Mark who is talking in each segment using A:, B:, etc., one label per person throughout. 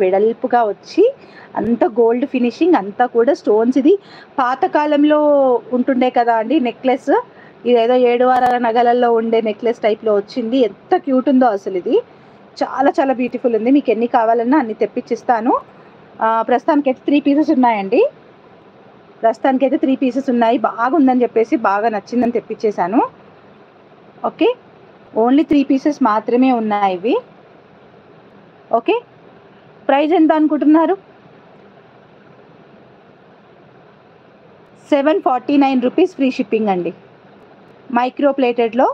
A: వెడల్పుగా వచ్చి అంత గోల్డ్ ఫినిషింగ్ అంతా కూడా స్టోన్స్. ఇది పాతకాలంలో ఉంటుండే కదా అండి నెక్లెస్, ఇదేదో 7 వారాల నగలల్లో ఉండే నెక్లెస్ టైప్లో వచ్చింది. ఎంత క్యూట్ ఉందో అసలు. ఇది చాలా చాలా బ్యూటిఫుల్ ఉంది. మీకు ఎన్ని కావాలన్నా అన్ని తెప్పించిస్తాను. ప్రస్తుతానికైతే 3 పీసెస్ ఉన్నాయండి. ప్రస్తుతానికైతే 3 పీసెస్ ఉన్నాయి. బాగుందని చెప్పేసి, బాగా నచ్చిందని తెప్పించేశాను. ఓకే, ఓన్లీ 3 పీసెస్ మాత్రమే ఉన్నాయి ఇవి. ఓకే, ప్రైస్ ఎంత అనుకుంటున్నారు? 749 రూపీస్ ఫ్రీ షిప్పింగ్ అండి. మైక్రో ప్లేటెడ్లో,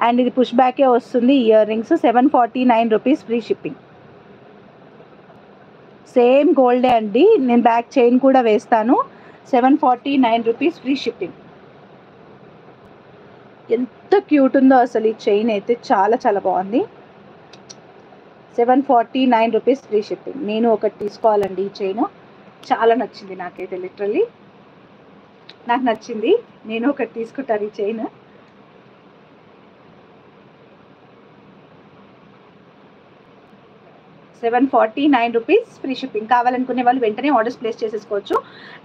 A: అండ్ ఇది పుష్ బ్యాకే వస్తుంది. Ear rings 749 rupees free shipping. Same గోల్డే అండి. నేను బ్యాక్ చైన్ కూడా వేస్తాను. 749 రూపీస్ ఫ్రీ షిప్పింగ్. ఎంత క్యూట్ ఉందో అసలు. ఈ చైన్ అయితే చాలా చాలా బాగుంది. 749 రూపీస్ ఫ్రీ షిప్పింగ్. నేను ఒకటి తీసుకోవాలండి. ఈ చైన్ చాలా నచ్చింది నాకైతే. లిటరల్లీ నాకు నచ్చింది. నేను ఒకటి తీసుకుంటాను ఈ చైన్. ₹749 free shipping. కావాలనుకునే వాళ్ళు వెంటనే ఆర్డర్స్ ప్లేస్ చేసేసుకోవచ్చు.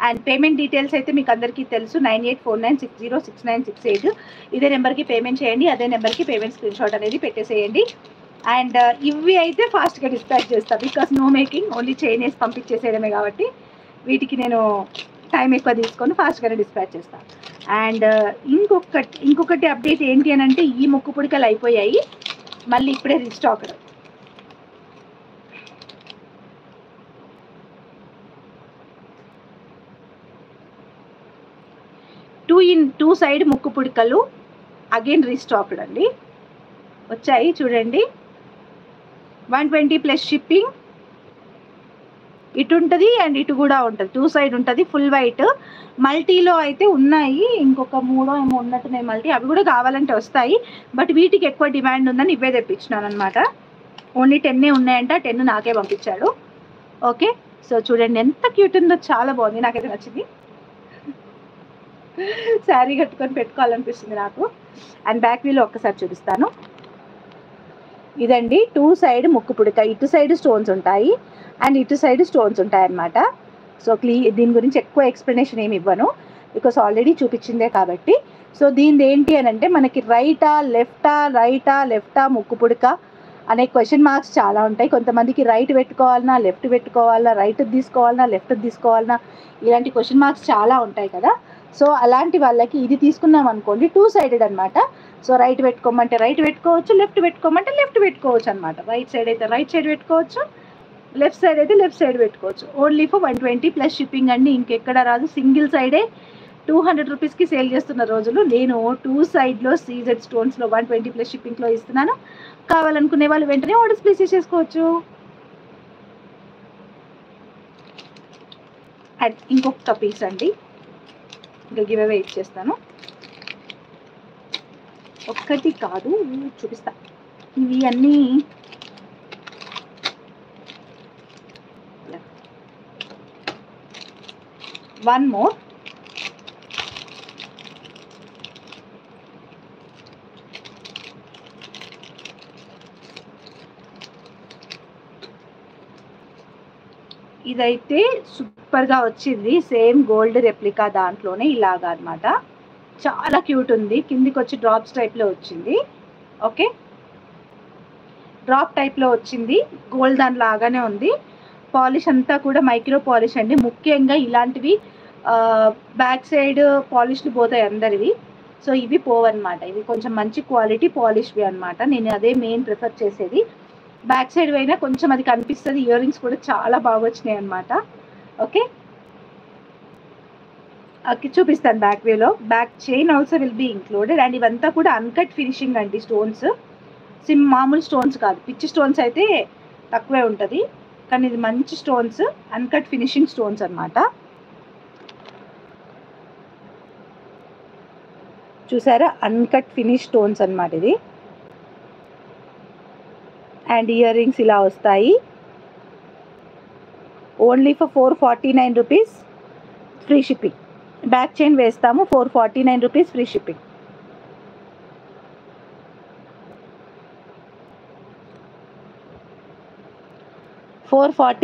A: అండ్ పేమెంట్ డీటెయిల్స్ అయితే మీకు అందరికీ తెలుసు. 9849606968 ఇదే నెంబర్కి పేమెంట్ చేయండి. అదే నెంబర్కి పేమెంట్ స్క్రీన్ షాట్ అనేది పెట్టేసేయండి. అండ్ ఇవి అయితే ఫాస్ట్గా డిస్పాచ్ చేస్తాను. Because no making, only chain వేసి పంపించేసేయడమే కాబట్టి వీటికి నేను టైం ఎక్కువ తీసుకొని ఫాస్ట్గానే డిస్పాచ్ చేస్తాను. అండ్ ఇంకొకటి అప్డేట్ ఏంటి అని అంటే, ఈ ముక్కు పుడికలు అయిపోయాయి, మళ్ళీ ఇప్పుడే రీస్టాక్. 2 సైడ్ ముక్కు పుడికలు అగైన్ రీస్టాక్డ్ అండి. వచ్చాయి చూడండి. 120 ప్లస్ షిప్పింగ్. ఇటు ఉంటుంది అండ్ ఇటు కూడా ఉంటుంది. 2 సైడ్ ఉంటుంది. ఫుల్ వైట్ మల్టీలో అయితే ఉన్నాయి. ఇంకొక 3 ఏమో ఉన్నట్టున్నాయి మల్టీ. అవి కూడా కావాలంటే వస్తాయి. బట్ వీటికి ఎక్కువ డిమాండ్ ఉందని ఇవే తెప్పించినాను అనమాట. ఓన్లీ 10 ఉన్నాయంట. 10 నాకే పంపించాడు. ఓకే, సో చూడండి ఎంత క్యూట్ ఉందో. చాలా బాగుంది. నాకైతే నచ్చింది. శారీ కట్టుకొని పెట్టుకోవాలనిపిస్తుంది నాకు. అండ్ బ్యాక్ వ్యూలో ఒక్కసారి చూపిస్తాను. ఇదండి 2 సైడ్ ముక్కు పుడక. ఇటు సైడ్ స్టోన్స్ ఉంటాయి అండ్ ఇటు సైడ్ స్టోన్స్ ఉంటాయి అన్నమాట. సో దీని గురించి ఎక్కువ ఎక్స్ప్లెనేషన్ ఏమి ఇవ్వను, బికాస్ ఆల్రెడీ చూపించిందే కాబట్టి. సో దీనిది ఏంటి అని అంటే, మనకి రైటా లెఫ్టా ముక్కు పుడక అనే క్వశ్చన్ మార్క్స్ చాలా ఉంటాయి. కొంతమందికి రైట్ పెట్టుకోవాలన్నా, లెఫ్ట్ పెట్టుకోవాలన్నా, రైట్ తీసుకోవాలన్నా, లెఫ్ట్ తీసుకోవాలన్నా, ఇలాంటి క్వశ్చన్ మార్క్స్ చాలా ఉంటాయి కదా. సో అలాంటి వాళ్ళకి ఇది తీసుకున్నాం అనుకోండి, 2 సైడెడ్ అనమాట. సో రైట్ పెట్టుకోమంటే రైట్ పెట్టుకోవచ్చు, లెఫ్ట్ పెట్టుకోమంటే లెఫ్ట్ పెట్టుకోవచ్చు అనమాట. రైట్ సైడ్ అయితే రైట్ సైడ్ పెట్టుకోవచ్చు, లెఫ్ట్ సైడ్ అయితే లెఫ్ట్ సైడ్ పెట్టుకోవచ్చు. ఓన్లీ ఫర్ 120 ప్లస్ షిప్పింగ్ అండి. ఇంకెక్కడ రాదు. సింగిల్ సైడే 200 రూపీస్కి సేల్ చేస్తున్న రోజులు. నేను 2 సైడ్లో సీజెడ్ స్టోన్స్లో 120 ప్లస్ షిప్పింగ్లో ఇస్తున్నాను. కావాలనుకునే వాళ్ళు వెంటనే ఆర్డర్స్ ప్లేస్ చేసేసుకోవచ్చు. అండ్ ఇంకొక పీస్ అండి, ఇంకా గివ్ అవే ఇచ్చేస్తాను. ఒక్కటి కాదు, చూపిస్తా. ఇవి అన్నీ వన్ మోర్. ఇదైతే సూపర్గా వచ్చింది. సేమ్ గోల్డ్ రెప్లికా దాంట్లోనే ఇలాగా అనమాట. చాలా క్యూట్ ఉంది. కిందికి వచ్చి డ్రాప్స్ టైప్లో వచ్చింది. ఓకే, డ్రాప్ టైప్లో వచ్చింది. గోల్డ్ దాని లాగానే ఉంది. పాలిష్ అంతా కూడా మైక్రో పాలిష్ అండి. ముఖ్యంగా ఇలాంటివి బ్యాక్ సైడ్ పాలిష్లు పోతాయి అందరివి. సో ఇవి పోవన్నమాట. ఇవి కొంచెం మంచి క్వాలిటీ పాలిష్వి అనమాట. నేను అదే మెయిన్ ప్రిఫర్ చేసేది. బ్యాక్ సైడ్ అయినా కొంచెం అది కనిపిస్తుంది. ఇయర్ రింగ్స్ కూడా చాలా బాగా వచ్చినాయి అనమాట. ఓకే, చూపిస్తాను బ్యాక్ వేలో. Back chain also will be included. And ఇవంతా కూడా అన్కట్ ఫినిషింగ్ అండి. స్టోన్స్ మామూలు స్టోన్స్ కాదు. పిచ్చి స్టోన్స్ అయితే తక్కువే ఉంటుంది, కానీ ఇది మంచి స్టోన్స్, అన్కట్ ఫినిషింగ్ స్టోన్స్ అనమాట. చూసారా, అన్కట్ ఫినిష్ స్టోన్స్ అనమాట ఇది. అండ్ ఇయర్ రింగ్స్ ఇలా వస్తాయి. Only for 449 rupees free shipping. Back chain వేస్తాము. 449 రూపీస్ ఫ్రీ షిప్పింగ్. 440